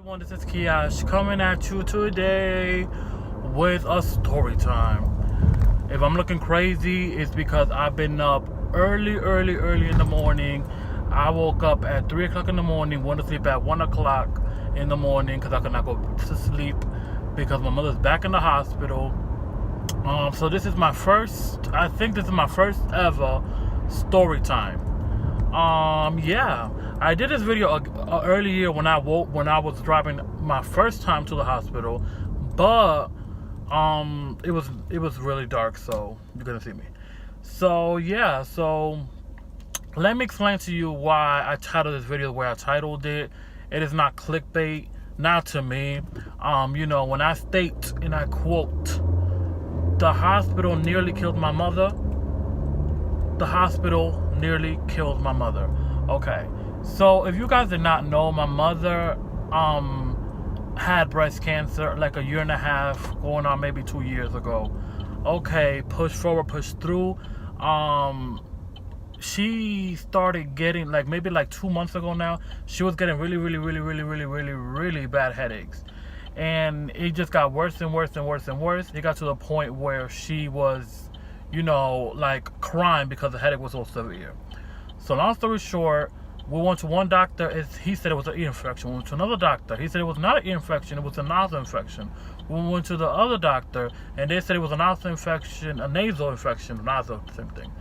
everyone, this is Kiash coming at you today with a story time. If I'm looking crazy, it's because I've been up early in the morning. I woke up at 3 o'clock in the morning, went to sleep at 1 o'clock in the morning because I could not go to sleep because my mother's back in the hospital. So this is my first, I think this is my first ever story time. Yeah, I did this video earlier when I was driving my first time to the hospital, but it was really dark, so you're gonna see me. So yeah, so let me explain to you why I titled this video the way I titled it. It is not clickbait, not to me. When I state and I quote, the hospital nearly killed my mother. The hospital nearly killed my mother. Okay, so if you guys did not know, my mother had breast cancer like a year and a half, going on maybe 2 years ago. Okay, push forward, push through. She started getting maybe 2 months ago now. She was getting really bad headaches, and it just got worse and worse. It got to the point where she was, crying because the headache was so severe. So long story short, we went to one doctor. He said it was an ear infection. We went to another doctor. He said it was not an ear infection. It was a nostril infection. We went to the other doctor, and they said it was a nostril infection, a nasal infection, nostril, same thing.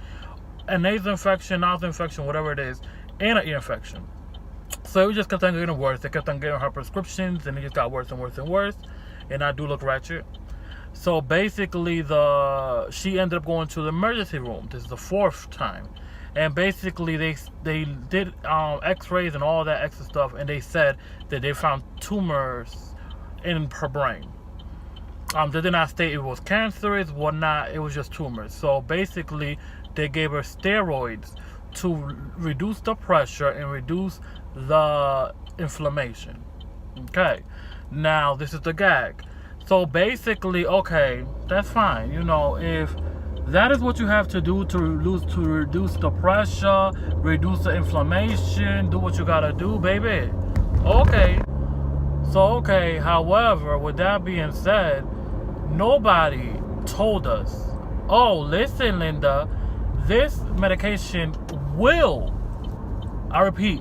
A nasal infection, nostril infection, whatever it is, and an ear infection. So it just kept on getting worse. They kept on getting her prescriptions, and it just got worse and worse. And I do look ratchet. So basically, she ended up going to the emergency room. This is the 4th time. And basically, they did x-rays and all that extra stuff, and they said that they found tumors in her brain. They did not state it was cancerous, whatnot. It was just tumors. So basically, they gave her steroids to reduce the pressure and reduce the inflammation. Okay, now this is the gag. So basically, okay, that's fine. If that is what you have to do to reduce the pressure, reduce the inflammation, do what you gotta do, baby. Okay. Okay. However, with that being said, nobody told us, oh, listen, Linda, this medication will, I repeat,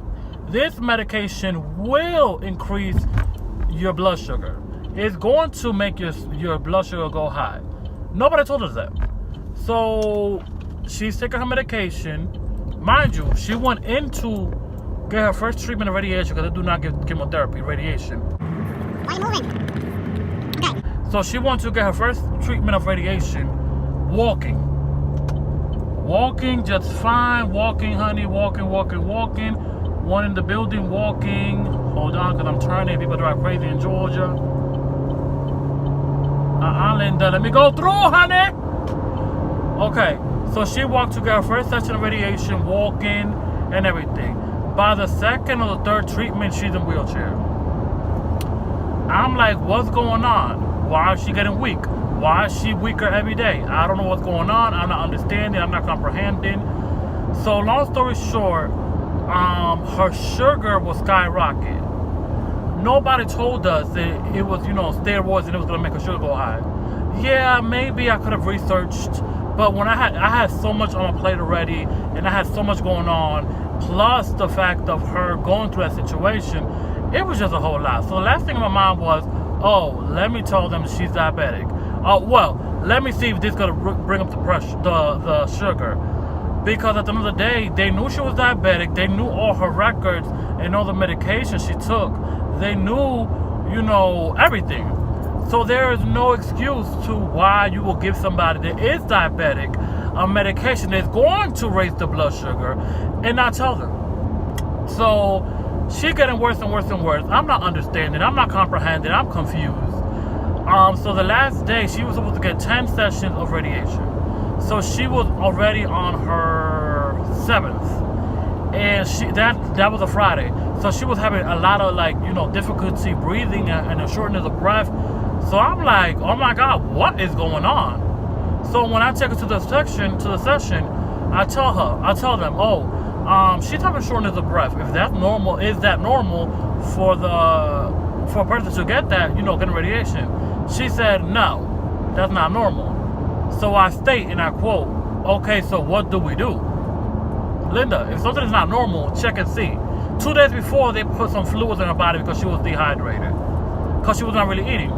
this medication will increase your blood sugar. It's going to make your blood sugar go high. Nobody told us that. So she's taking her medication. Mind you, she went in to get her first treatment of radiation because they do not give chemotherapy, radiation. Why are you moving? Okay. So she went to get her first treatment of radiation walking. Walking just fine. Walking, honey. Walking. One in the building walking. Hold on, because I'm turning. People drive crazy in Georgia. Linda, let me go through, honey. Okay, so she walked to get her first session of radiation, walking and everything. By the second or the third treatment, she's in a wheelchair. I'm like, what's going on? Why is she getting weak? Why is she weaker every day? I don't know what's going on. I'm not understanding. I'm not comprehending. So long story short, her sugar was skyrocketed. Nobody told us that it was, steroids and it was going to make her sugar go high. Yeah, maybe I could have researched, but when I had so much on my plate already, and I had so much going on, plus the fact of her going through that situation, it was just a whole lot. So the last thing in my mind was, oh, let me tell them she's diabetic. Let me see if this is going to bring up the pressure, the sugar. Because at the end of the day, they knew she was diabetic. They knew all her records and all the medication she took. They knew, everything. So there is no excuse to why you will give somebody that is diabetic a medication that's going to raise the blood sugar and not tell them. So she's getting worse and worse. I'm not understanding. I'm not comprehending. I'm confused. So the last day, she was supposed to get 10 sessions of radiation. So she was already on her 7th. And that was a Friday. So she was having a lot of difficulty breathing and a shortness of breath. So I'm like, oh my God, what is going on? So when I take her to the session, I tell them, she's having shortness of breath. If that's normal, is that normal for for a person to get that, getting radiation? She said, no, that's not normal. So I state, and I quote, okay, so what do we do? Linda, if something is not normal, check and see. 2 days before, they put some fluids in her body because she was dehydrated. Because she was not really eating.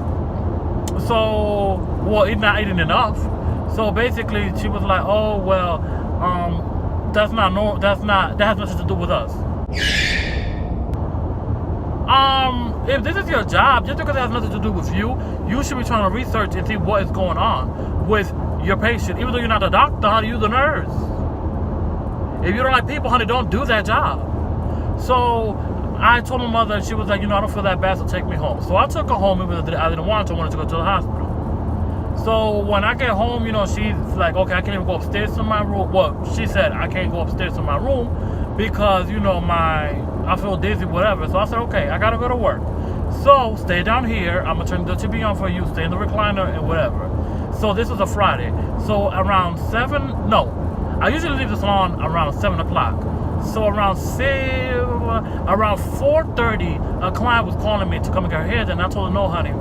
So, not eating enough. So basically, she was like, oh, well, that has nothing to do with us. If this is your job, just because it has nothing to do with you, you should be trying to research and see what is going on with your patient. Even though you're not the doctor, honey, you're the nurse. If you don't like people, honey, don't do that job. So I told my mother, and she was like, I don't feel that bad, so take me home. So I took her home, even though I didn't want to. I wanted to go to the hospital. So when I get home, she's like, okay, I can't even go upstairs to my room. Well, she said I can't go upstairs to my room because, I feel dizzy, whatever. So I said, okay, I gotta go to work. So stay down here. I'm gonna turn the TV on for you. Stay in the recliner and whatever. So this was a Friday. So around I usually leave the salon around 7 o'clock. So around 4:30, a client was calling me to come and get her hair. Then I told her, no, honey,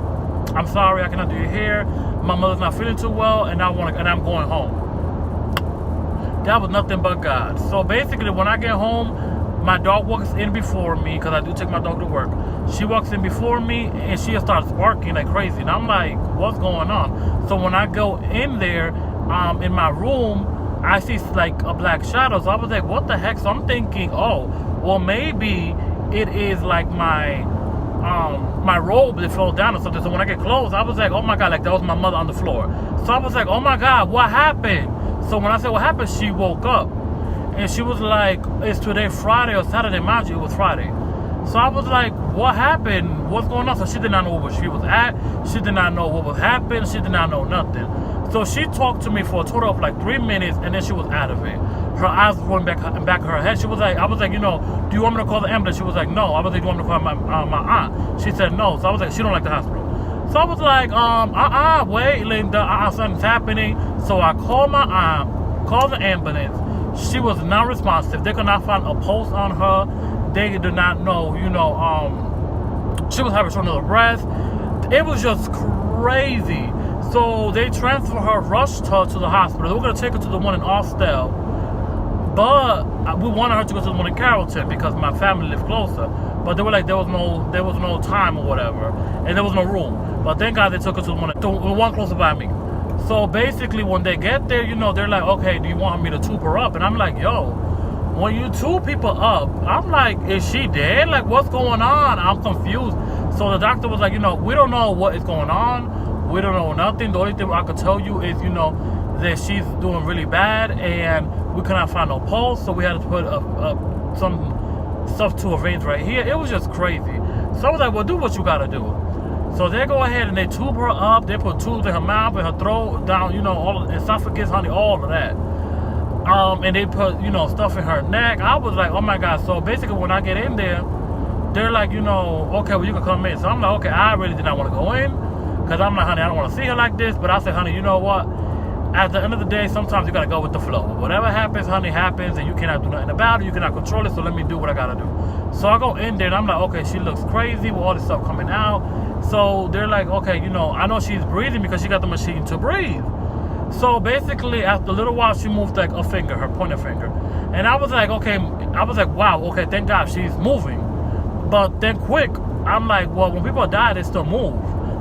I'm sorry, I cannot do your hair. My mother's not feeling too well, and I'm going home. That was nothing but God. So basically, when I get home, my dog walks in before me, because I do take my dog to work. She walks in before me, and she starts barking like crazy. And I'm like, what's going on? So when I go in there, in my room, I see like a black shadow. So I was like, what the heck? So I'm thinking, oh, well, maybe it is like my robe that fell down or something. So when I get close, I was like, oh my God, like that was my mother on the floor. So I was like, oh my God, what happened? So when I said what happened, she woke up. And she was like, is today Friday or Saturday? Mind you, it was Friday. So I was like, what happened? What's going on? So she did not know where she was at. She did not know what was happening. She did not know nothing. So she talked to me for a total of like 3 minutes, and then she was out of it. Her eyes were going back of her head. She was like, I was like, do you want me to call the ambulance? She was like, no. I was like, do you want me to call my aunt? She said no. So I was like, she don't like the hospital. So I was like, wait, Linda, something's happening. So I called my aunt, called the ambulance. She was non-responsive. They could not find a pulse on her. They did not know, she was having short of breath. It was just crazy. So they transferred her, rushed her to the hospital. They were going to take her to the one in Austell. But we wanted her to go to the one in Carrollton because my family lived closer. But they were like, there was no time or whatever. And there was no room. But thank God they took her to the one closer by me. So basically, when they get there, they're like, okay, do you want me to tube her up? And I'm like, yo, when you tube people up, I'm like, is she dead? Like, what's going on? I'm confused. So the doctor was like, we don't know what is going on. We don't know nothing. The only thing I could tell you is, that she's doing really bad, and we could not find no pulse. So we had to put some stuff to her veins right here. It was just crazy. So I was like, well, do what you got to do. So they go ahead and they tube her up. They put tubes in her mouth and her throat, down, all of the esophagus, honey, all of that. And they put, stuff in her neck. I was like, oh my God. So basically, when I get in there, they're like, okay, well, you can come in. So I'm like, okay, I really did not want to go in, because I'm like, honey, I don't want to see her like this. But I said, honey, you know what? At the end of the day, sometimes you got to go with the flow. Whatever happens, honey, happens, and you cannot do nothing about it. You cannot control it, so let me do what I got to do. So I go in there, and I'm like, okay, she looks crazy with all this stuff coming out. So they're like, okay, I know she's breathing because she got the machine to breathe. So basically, after a little while, she moved like a finger, her pointer finger. And I was like, okay, wow, okay, thank God she's moving. But then quick, I'm like, well, when people die, they still move.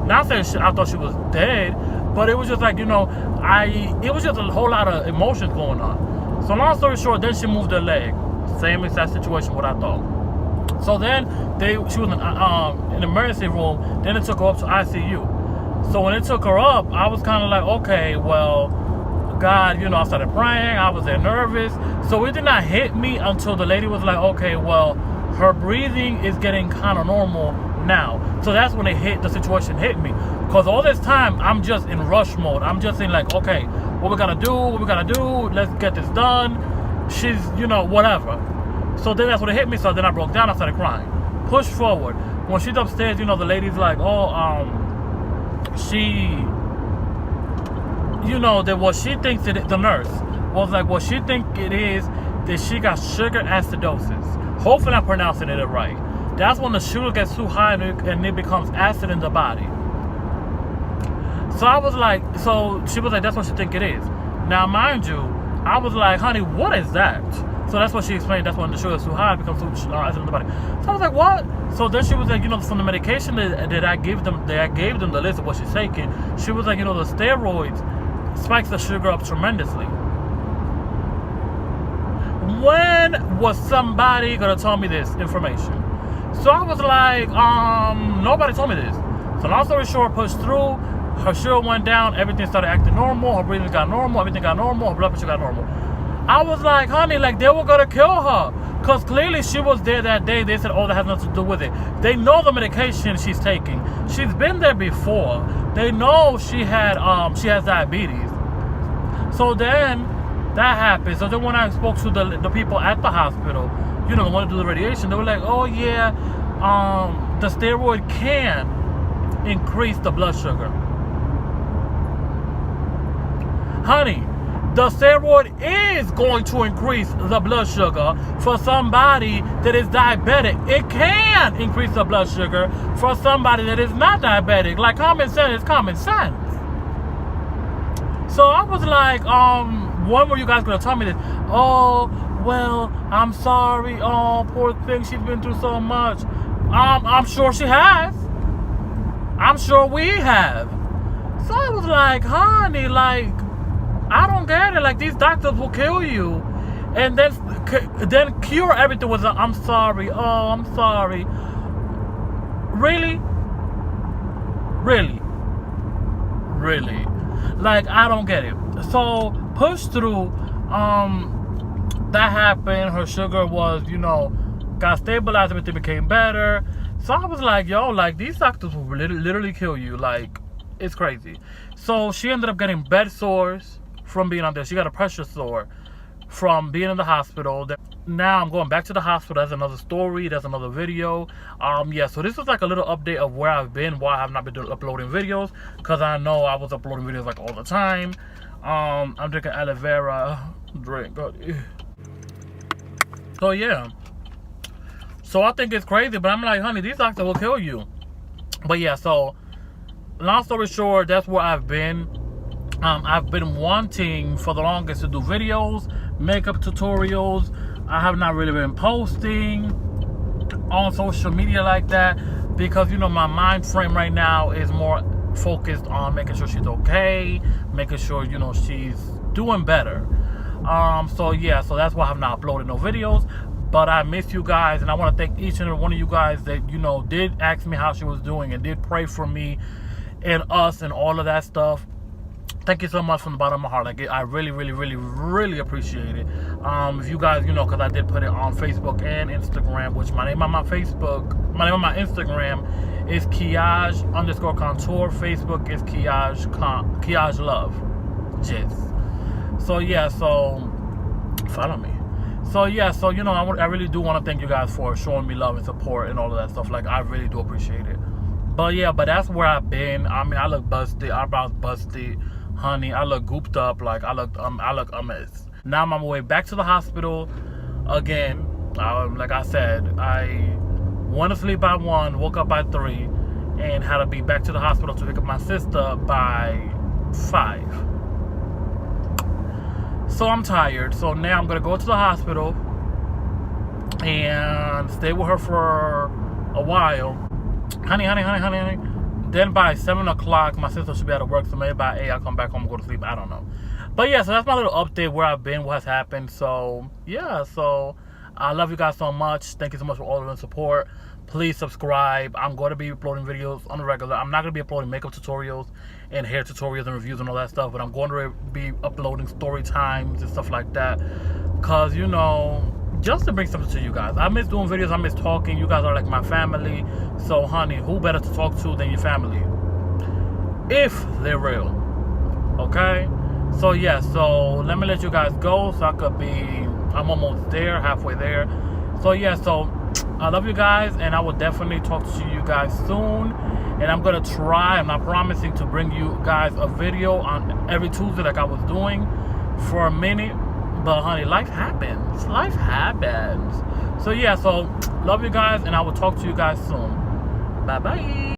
Not saying I thought she was dead, but it was just like, it was just a whole lot of emotions going on. So long story short, then she moved her leg. Same exact situation, what I thought. So then she was in an emergency room. Then they took her up to ICU. So when they took her up, I was kind of like, okay, well, God, I started praying. I was there nervous. So it did not hit me until the lady was like, okay, well, her breathing is getting kind of normal now. So that's when the situation hit me. Because all this time, I'm just in rush mode. I'm just in like, okay, what we gotta do, let's get this done. She's, whatever. So then that's when it hit me. So then I broke down. I started crying. Push forward. When she's upstairs, the lady's like, that what she thinks the nurse was like, what she think it is that she got sugar acidosis. Hopefully I'm pronouncing it right. that's when the sugar gets too high and it becomes acid in the body. So I was like, so she was like, that's what she think it is. Now, mind you, I was like, honey, what is that? So that's what she explained. That's when the sugar is too high, it becomes too acid in the body. So I was like, what? So then she was like, from the medication that I gave them, the list of what she's taking. She was like, the steroids spikes the sugar up tremendously. When was somebody gonna tell me this information? So I was like, nobody told me this. So long story short, pushed through. Her sugar went down. Everything started acting normal. Her breathing got normal. Everything got normal. Her blood pressure got normal. I was like, honey, like they were gonna kill her, cause clearly she was there that day. They said, oh, that has nothing to do with it. They know the medication she's taking. She's been there before. They know she has diabetes. So then that happened. So then when I spoke to the people at the hospital, the one to do the radiation, they were like, oh yeah, the steroid can increase the blood sugar. Honey, the steroid is going to increase the blood sugar for somebody that is diabetic. It can increase the blood sugar for somebody that is not diabetic. Like, common sense is common sense. So I was like, when were you guys going to tell me this? Oh, well, I'm sorry. Oh, poor thing. She's been through so much. I'm sure she has. I'm sure we have. So I was like, honey, like, I don't get it. Like, these doctors will kill you, and then cure everything with I'm sorry. Oh, I'm sorry. Really? Like, I don't get it. So push through. That happened. Her sugar was, got stabilized. Everything became better. So I was like, yo, like, these doctors will literally kill you. Like, it's crazy. So she ended up getting bed sores from being on there. She got a pressure sore from being in the hospital. Now I'm going back to the hospital. That's another story. That's another video. Yeah, so this is like a little update of where I've been, why I have not been uploading videos, because I know I was uploading videos like all the time. I'm drinking aloe vera drink. So yeah. So I think it's crazy, but I'm like, honey, these doctors will kill you. But yeah, so long story short, that's where I've been. I've been wanting for the longest to do videos, makeup tutorials. I have not really been posting on social media like that because, my mind frame right now is more focused on making sure she's okay, making sure, she's doing better. So yeah, so that's why I have not uploaded no videos. But I miss you guys, and I want to thank each and every one of you guys that, did ask me how she was doing and did pray for me and us and all of that stuff. Thank you so much from the bottom of my heart. Like, I really appreciate it. If you guys, because I did put it on Facebook and Instagram, which my name on my Instagram is Kiaj_Contour. Facebook is Kiaj Love. Jizz. So yeah, so follow me. So yeah, so I really do want to thank you guys for showing me love and support and all of that stuff. Like, I really do appreciate it. But yeah, but that's where I've been. I mean, I look busted. Eyebrows busted. Honey, I look gooped up. Like, I look a mess. Now I'm on my way back to the hospital again. Like I said, I went to sleep by 1, woke up by 3, and had to be back to the hospital to pick up my sister by 5. So I'm tired. So now I'm gonna go to the hospital and stay with her for a while. Honey. Then by 7 o'clock, my sister should be out of work. So maybe by 8, I'll come back home and go to sleep. I don't know. But yeah, so that's my little update where I've been, what has happened. So yeah, so I love you guys so much. Thank you so much for all of the support. Please subscribe. I'm going to be uploading videos on the regular. I'm not going to be uploading makeup tutorials and hair tutorials and reviews and all that stuff. But I'm going to be uploading story times and stuff like that. Because, just to bring something to you guys. I miss doing videos. I miss talking. You guys are like my family. So, honey, who better to talk to than your family? If they're real. Okay? So, yeah. So, let me let you guys go. So, I'm almost there. Halfway there. So, yeah. So, I love you guys. And I will definitely talk to you guys soon. And I'm going to try. I'm not promising to bring you guys a video on every Tuesday like I was doing for a minute. But honey, life happens. Life happens. So yeah, so love you guys, and I will talk to you guys soon. Bye bye.